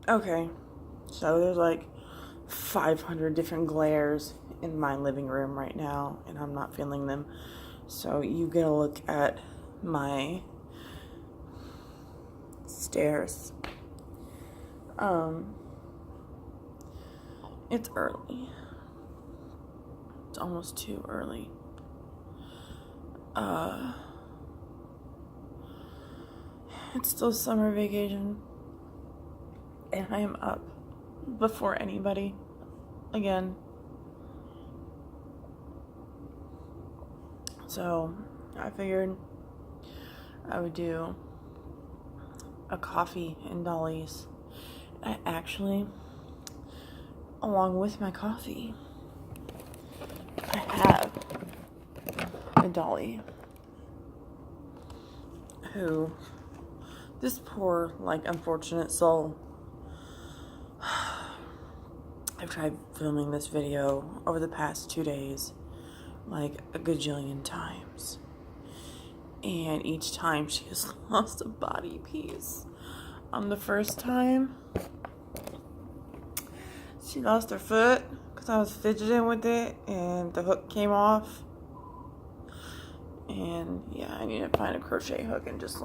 Okay, so there's like 500 different glares in my living room right now, and I'm not feeling them. So you get a look at my stairs. Um, it's early. It's almost too early. Uh, it's still summer vacation, and I am up before anybody again. So I figured I would do a coffee and dollies. I actually, along with my coffee, I have a dolly who, this poor, unfortunate soul, I've tried filming this video over the past 2 days like a gajillion times. And each time she has lost a body piece. On the first time, she lost her foot because I was fidgeting with it and the hook came off. And yeah, I need to find a crochet hook and just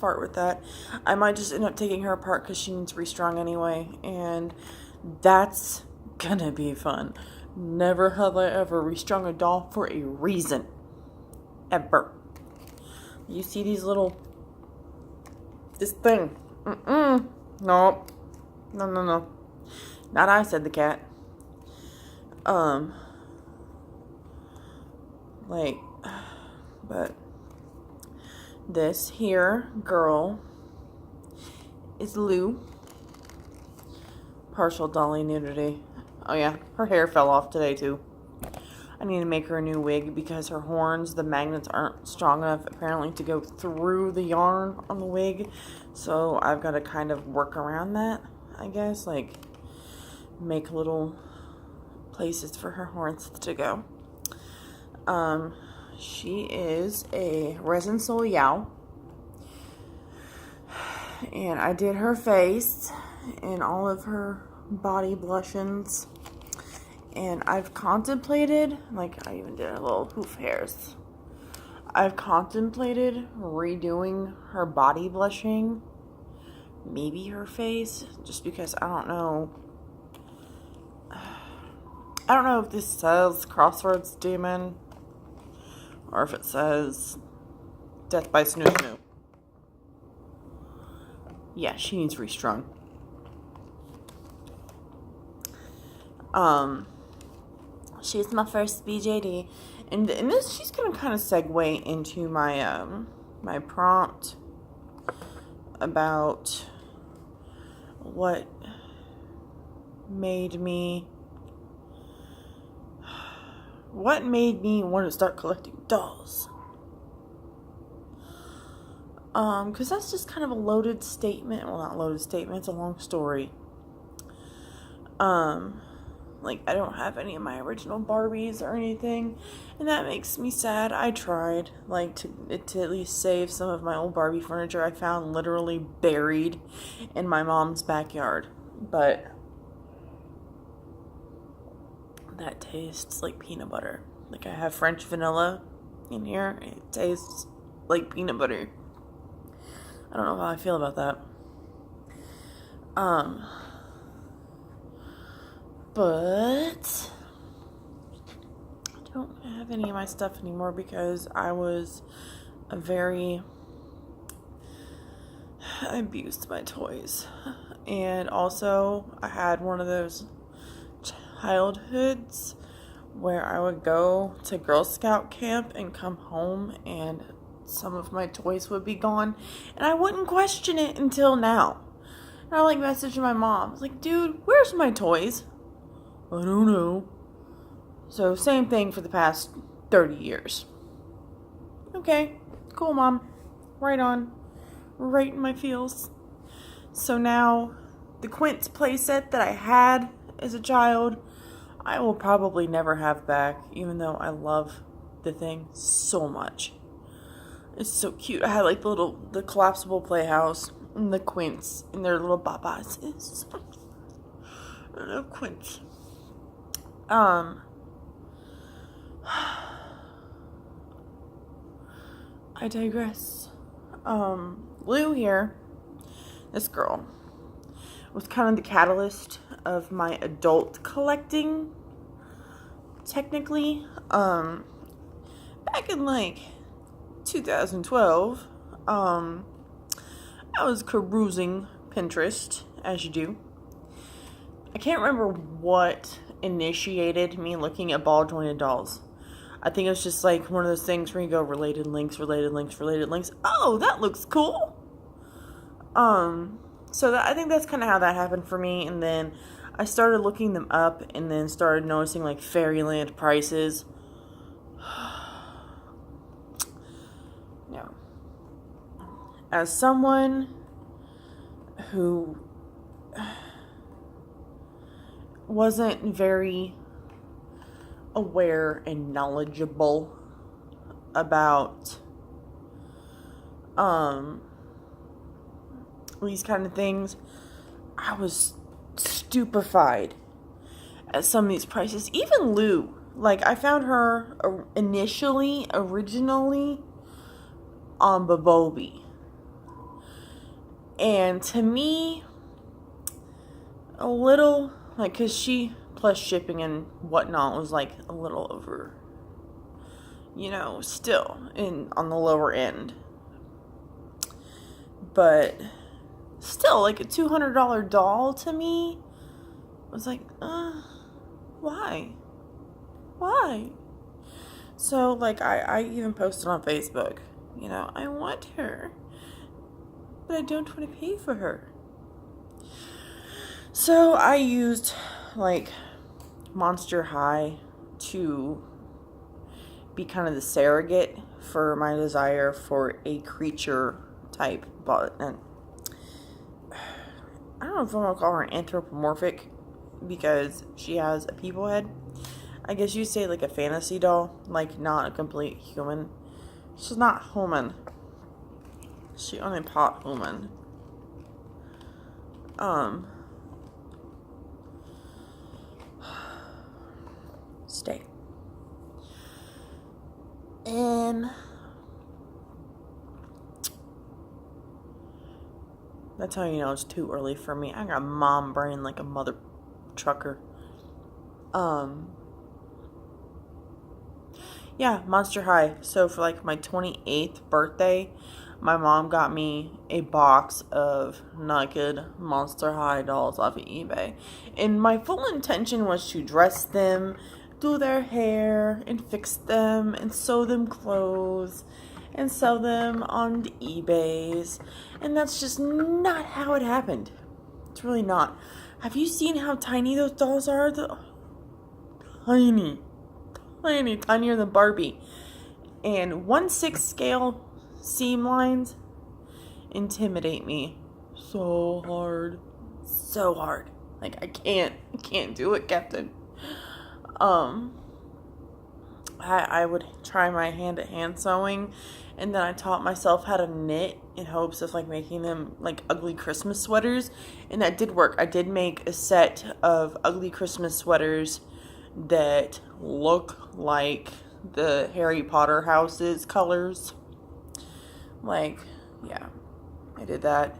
fart with that. I might just end up taking her apart because she needs restrung anyway. And that's gonna be fun. Never have I ever restrung a doll for a reason. Ever. You see these this thing. Nope. No. Not I, said the cat. But this here girl is Lou. Partial dolly nudity. Oh yeah, her hair fell off today too. I need to make her a new wig because her horns, the magnets aren't strong enough apparently to go through the yarn on the wig. So I've got to kind of work around that, I guess. Make little places for her horns to go. She is a resin soul yow. And I did her face and all of her body blushes. And I've contemplated, I even did her little hoof hairs. I've contemplated redoing her body blushing. Maybe her face, just because I don't know. I don't know if this says Crossroads Demon or if it says Death by Snoo Snoo. Yeah, she needs restrung. She's my first BJD, and this she's gonna kind of segue into my my prompt about what made me want to start collecting dolls. Because that's just kind of a loaded statement. Well, not loaded statement, it's a long story. I don't have any of my original Barbies or anything, and that makes me sad. I tried, to at least save some of my old Barbie furniture I found literally buried in my mom's backyard, but that tastes like peanut butter. I have French vanilla in here, it tastes like peanut butter. I don't know how I feel about that. But I don't have any of my stuff anymore because I abused my toys. And also I had one of those childhoods where I would go to Girl Scout camp and come home and some of my toys would be gone, and I wouldn't question it until now. And I messaged my mom. I was like, dude, where's my toys? I don't know. So same thing for the past 30 years. Okay, cool, Mom. Right on. Right in my feels. So now the Quince playset that I had as a child, I will probably never have back, even though I love the thing so much. It's so cute. I had the collapsible playhouse. And the quints and their little babas. Little quints. I digress. Lou here, this girl, was kind of the catalyst of my adult collecting, technically. Back in like 2012, I was perusing Pinterest, as you do. I can't remember what initiated me looking at ball jointed dolls. I think it was just like one of those things where you go related links, related links, related links. Oh, that looks cool. So I think that's kind of how that happened for me. And then I started looking them up and then started noticing like Fairyland prices. No. As someone who wasn't very aware and knowledgeable about these kind of things, I was stupefied at some of these prices. Even Lou, like I found her originally on Babobi, and to me, a little like, cause she plus shipping and whatnot was like a little over, still on the lower end. But still, like a $200 doll to me was like, why? So like I even posted on Facebook, I want her, but I don't want to pay for her. So I used like Monster High to be kind of the surrogate for my desire for a creature type, but and I don't know if I want to call her anthropomorphic because she has a people head. I guess you'd say like a fantasy doll, like not a complete human. She's not human. She only part human. Stay. And that's how you know it's too early for me. I got mom brain like a mother trucker. Yeah, Monster High. So for like my 28th birthday, my mom got me a box of naked Monster High dolls off of eBay. And my full intention was to dress them, do their hair, and fix them, and sew them clothes, and sell them on the eBays. And that's just not how it happened. It's really not. Have you seen how tiny those dolls are? Tiny. Tinier than Barbie. And 1/6 scale seam lines intimidate me so hard. Like I can't do it, Captain. I would try my hand sewing, and then I taught myself how to knit in hopes of like making them like ugly Christmas sweaters, and that did work. I did make a set of ugly Christmas sweaters that look like the Harry Potter house's colors. Like, yeah, I did that.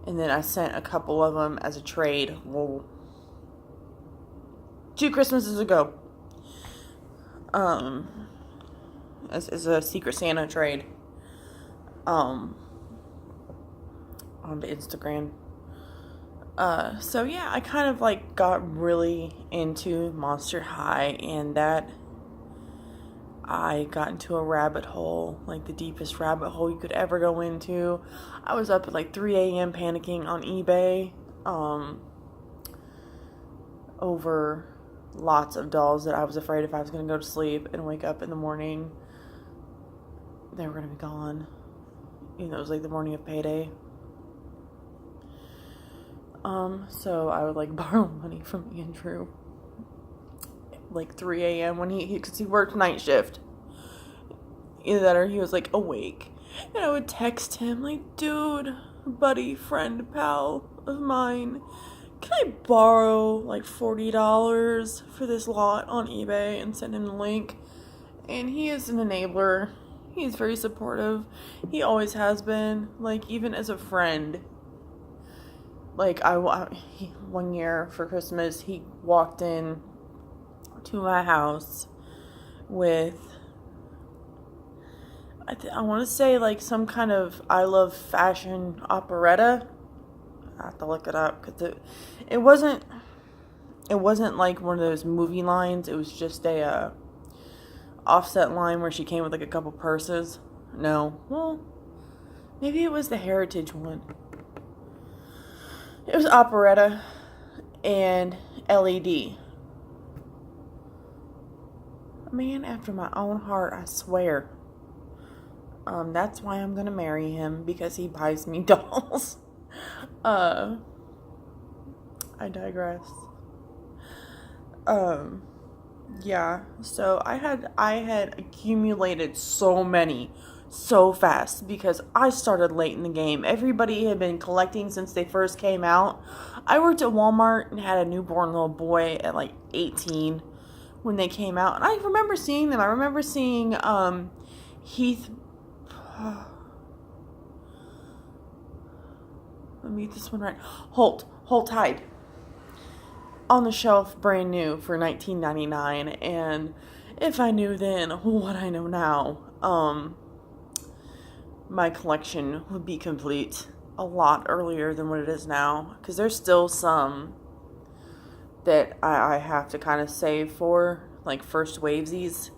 And then I sent a couple of them as a trade. Well, 2 Christmases ago. As a Secret Santa trade. On the Instagram. So yeah, I kind of like got really into Monster High, and that I got into a rabbit hole, like the deepest rabbit hole you could ever go into. I was up at like 3 a.m. panicking on eBay, over lots of dolls that I was afraid if I was going to go to sleep and wake up in the morning, they were going to be gone. It was like the morning of payday. So I would like borrow money from Andrew like 3 a.m. when because he worked night shift. Either that or he was like awake. And I would text him like, dude, buddy, friend, pal of mine, can I borrow like $40 for this lot on eBay, and send him the link? And he is an enabler. He's very supportive. He always has been, like, even as a friend. Like, one year for Christmas, he walked in to my house with, I want to say, like, some kind of I Love Fashion operetta. I have to look it up, because it wasn't like one of those movie lines. It was just a offset line where she came with like a couple purses. No, well, maybe it was the Heritage one. It was operetta and LED. A man after my own heart, I swear. That's why I'm gonna marry him, because he buys me dolls. I digress. Yeah, so I had accumulated so many so fast, because I started late in the game. Everybody had been collecting since they first came out. I worked at Walmart and had a newborn little boy at like 18 when they came out, and I remember seeing them. I remember seeing Heath. Let me get this one right. Holt Tide on the shelf, brand new, for $19.99. And if I knew then what I know now, my collection would be complete a lot earlier than what it is now, because there's still some that I have to kind of save for, like first wavesies.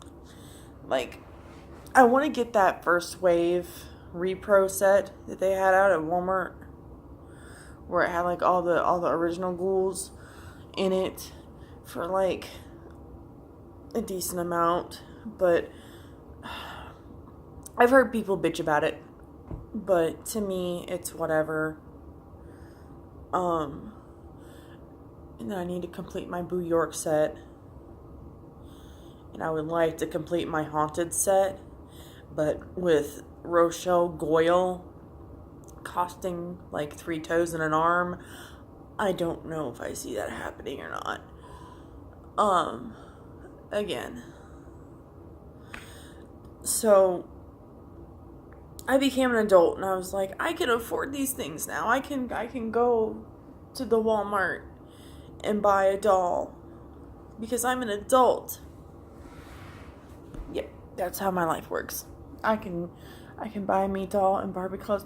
Like, I want to get that first wave repro set that they had out at Walmart, where it had like all the original ghouls in it, for like a decent amount. But I've heard people bitch about it, but to me it's whatever. And then I need to complete my Boo York set, and I would like to complete my Haunted set, but with Rochelle Goyle costing like 3 toes and an arm, I don't know if I see that happening or not. Again. So I became an adult, and I was like, I can afford these things now. I can go to the Walmart and buy a doll, because I'm an adult. Yep, that's how my life works. I can buy me doll and Barbie clothes.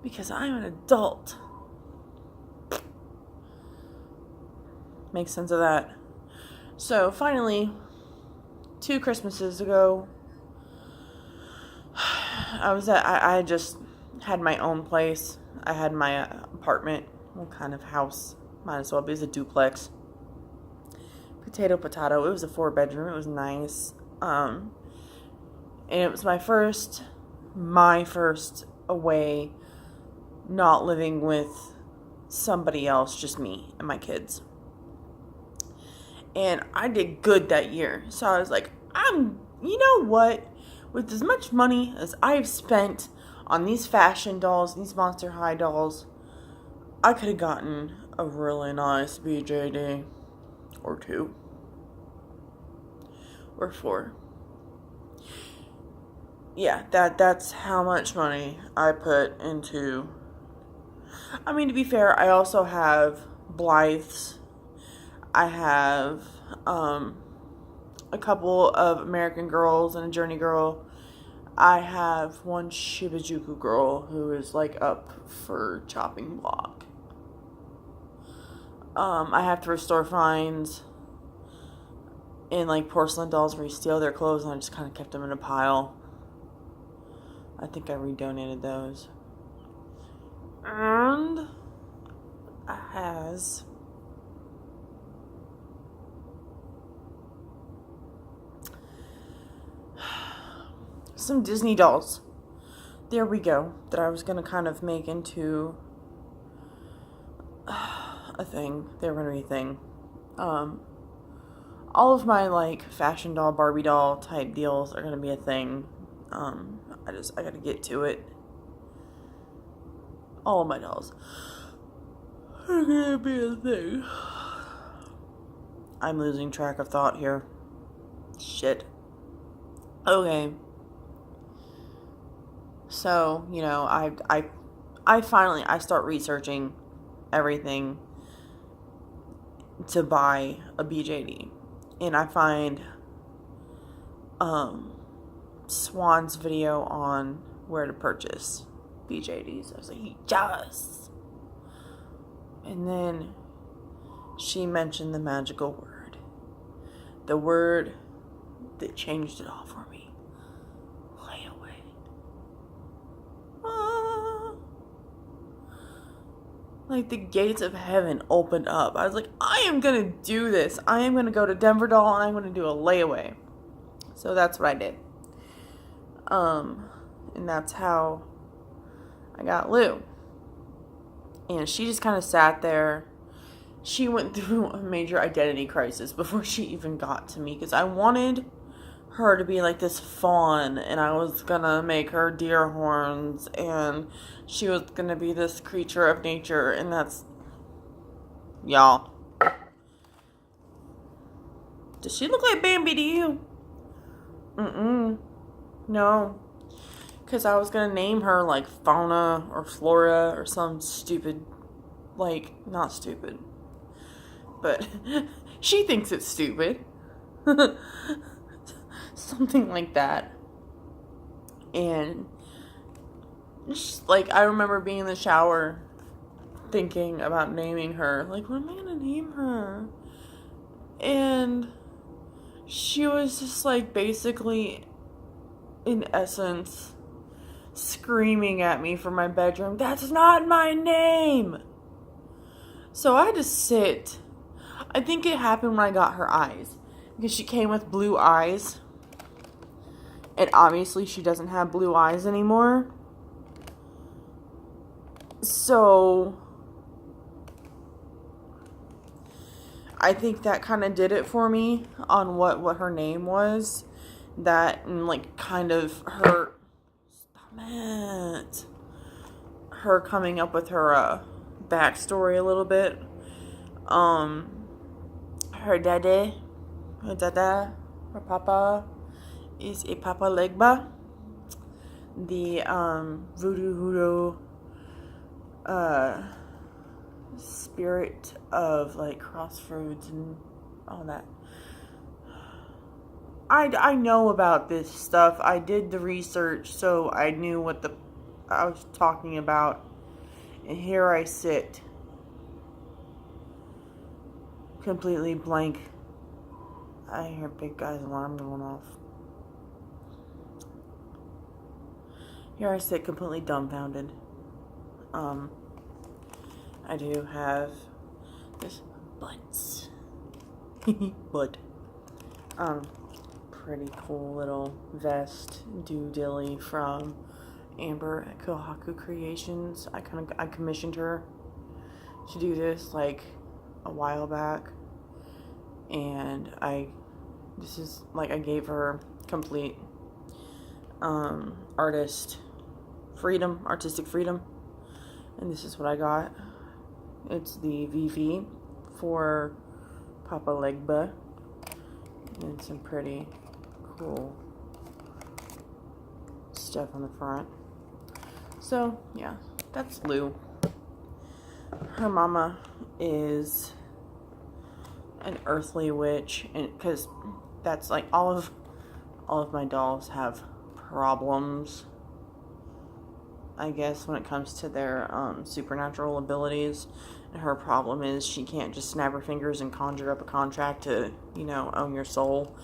Because I'm an adult. Makes sense of that. So finally, 2 Christmases ago, I just had my own place. I had my apartment, what kind of house, might as well be, a duplex. Potato. It was a 4-bedroom. It was nice. And it was my first away, not living with somebody else, just me and my kids. And I did good that year. So I was like, you know what? With as much money as I've spent on these fashion dolls, these Monster High dolls, I could have gotten a really nice BJD or 2 or 4. Yeah, that's how much money I put into. I mean, to be fair, I also have Blythes. I have a couple of American Girls and a Journey Girl. I have one Shibajuku girl who is like up for chopping block. I have to restore finds in like porcelain dolls where you steal their clothes, and I just kind of kept them in a pile. I think I redonated those. And I has some Disney dolls. There we go. That I was going to kind of make into a thing. They were going to be a thing. all of my like fashion doll, Barbie doll type deals are gonna be a thing. I gotta get to it. All of my dolls are gonna be a thing. I'm losing track of thought here. Shit. Okay. So, you know, I finally start researching everything to buy a BJD. And I find Swan's video on where to purchase BJDs. I was like, yes. And then she mentioned the magical word. The word that changed it all for me. Layaway. Like the gates of heaven opened up. I was like, I am going to do this. I am going to go to Denver Doll and I'm going to do a layaway. So that's what I did. And that's how I got Lou. And she just kind of sat there. She went through a major identity crisis before she even got to me, because I wanted her to be like this fawn, and I was gonna make her deer horns, and she was gonna be this creature of nature, and that's, y'all. Does she look like Bambi to you? No. Because I was gonna name her like Fauna or Flora or some stupid, like, not stupid, but she thinks it's stupid. Something like that. And like, I remember being in the shower thinking about naming her. Like, what am I gonna name her? And she was just like, basically, in essence, screaming at me from my bedroom, "That's not my name!" So I had to sit. I think it happened when I got her eyes, because she came with blue eyes, and obviously she doesn't have blue eyes anymore. So I think that kind of did it for me on what her name was. That, and like kind of her, stop it, her coming up with her backstory a little bit. Her dada, her papa is a Papa Legba, the voodoo spirit of like crossroads and all that. I know about this stuff. I did the research, so I knew what I was talking about. And here I sit, completely blank. I hear big guy's alarm going off. Here I sit, completely dumbfounded. I do have this butts. But pretty cool little vest dilly from Amber at Kohaku Creations. I commissioned her to do this like a while back, and I gave her complete artistic freedom, and this is what I got. It's the VV for Papa Legba, and some pretty cool stuff on the front. So yeah, that's Lou. Her mama is an earthly witch, and because that's like all of my dolls have problems, I guess, when it comes to their supernatural abilities. And her problem is she can't just snap her fingers and conjure up a contract to, own your soul.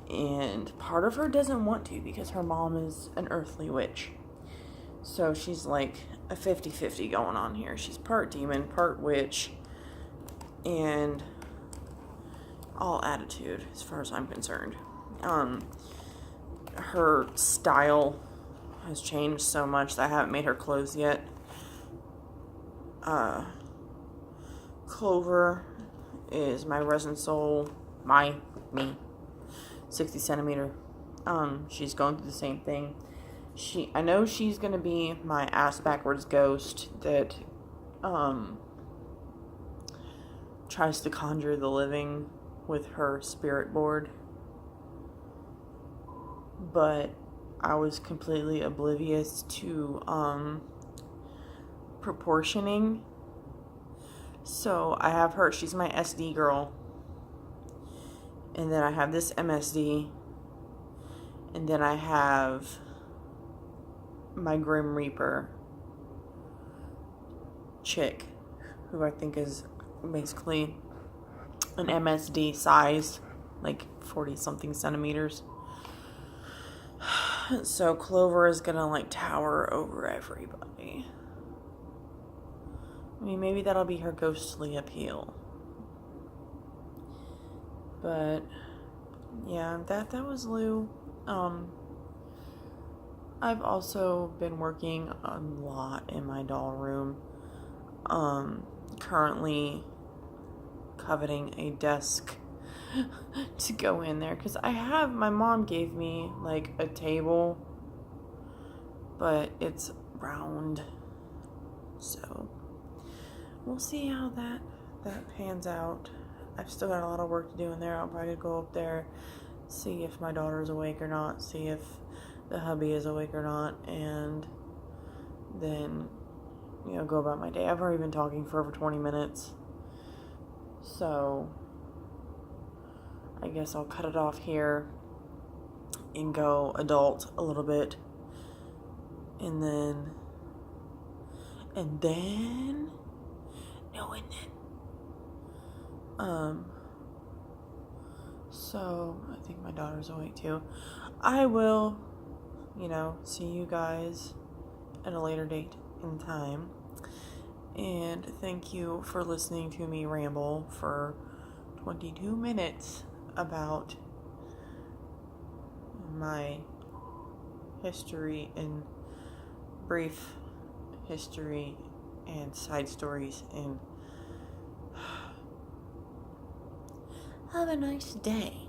And part of her doesn't want to, because her mom is an earthly witch. So she's like a 50-50 going on here. She's part demon, part witch, and all attitude, as far as I'm concerned. Her style has changed so much that I haven't made her clothes yet. Clover is my resin soul me, 60 centimeter. She's going through the same thing. I know she's gonna be my ass backwards ghost that, tries to conjure the living with her spirit board. But I was completely oblivious to, proportioning. So I have her, she's my SD girl. And then I have this MSD. And then I have my Grim Reaper chick, who I think is basically an MSD size, like 40 something centimeters. So Clover is gonna like tower over everybody. I mean, maybe that'll be her ghostly appeal. But yeah, that was Lou. I've also been working a lot in my doll room. Currently coveting a desk to go in there, because my mom gave me like a table, but it's round, so we'll see how that pans out. I've still got a lot of work to do in there. I'll probably go up there, see if my daughter's awake or not, see if the hubby is awake or not, and then, go about my day. I've already been talking for over 20 minutes, so I guess I'll cut it off here and go adult a little bit, and then so I think my daughter's awake too. I will, see you guys at a later date in time. And thank you for listening to me ramble for 22 minutes about my history and brief history and side stories, and have a nice day.